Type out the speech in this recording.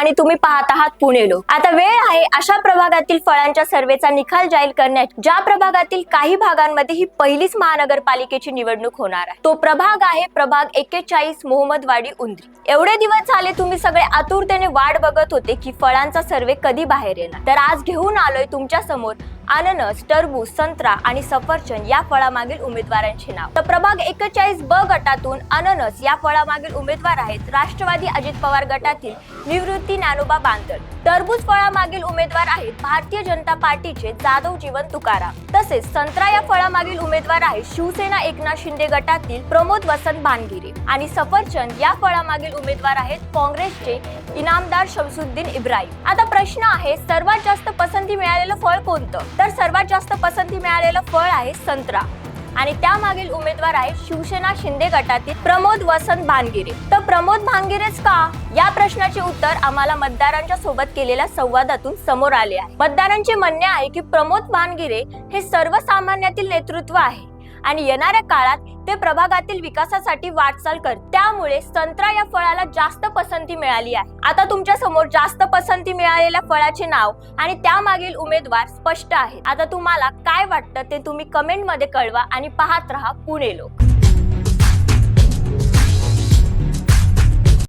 आणि तुम्ही पाहत आहात पुणे लोक। आता वेळ आहे अशा प्रभागातील फळांच्या सर्वेचा निकाल जाहीर करण्याची। ज्या प्रभागातील काही भागांमध्ये ही पहिलीच महानगरपालिकेची निवडणूक होणार आहे। तो प्रभाग आहे प्रभाग 41 मोहम्मदवाडी उंद्री। एवढे दिवस झाले तुम्ही सगळे आतुरतेने वाट बघत होते की फळांचा सर्वे कधी बाहेर येणार। तर आज घेऊन आलोय तुमच्या समोर अननस, टरबूज, संत्रा आणि सफरचंद या फळामागील उमेदवारांचे नाव। तर प्रभाग 41 ब गटातून अननस या फळामागील उमेदवार आहेत राष्ट्रवादी अजित पवार गटातील निवृत्ती ज्ञानोबा बांदल। टरबूज फळामागील उमेदवार आहेत भारतीय जनता पार्टीचे जाधव जीवन तुकाराम। तसेच संत्रा या फळामागील उमेदवार आहेत शिवसेना एकनाथ शिंदे गटातील प्रमोद वसंत भानगिरे। आणि सफरचंद या फळामागील उमेदवार आहेत काँग्रेसचे इनामदार शमसुद्दीन इब्राहिम। आता प्रश्न आहे सर्वात जास्त पसंती मिळालेलं फळ कोणतं? तर सर्वात जास्त पसंती मिळालेलं फळ आहे संत्रा आणि त्यामागील उमेदवार आहे शिवसेना शिंदे गटातील प्रमोद वसंत भानगिरे। तर प्रमोद भानगिरेच का? या प्रश्नाचे उत्तर आम्हाला मतदारांच्या सोबत केलेल्या संवादातून समोर आले आहे। मतदारांचे म्हणणे आहे की प्रमोद भानगिरे हे सर्वसामान्यातील नेतृत्व आहे आणि येणाऱ्या काळात ते प्रभागातील विकासासाठी वाटचाल करते। त्यामुळे संत्रा या फळाला जास्त पसंती मिळाली आहे। आता तुमच्या समोर जास्त पसंती मिळालेल्या फळाचे नाव आणि त्यामागील उमेदवार स्पष्ट आहेत। आता तुम्हाला काय वाटतं ते तुम्ही कमेंट मध्ये कळवा आणि पाहत रहा पुणे लोक।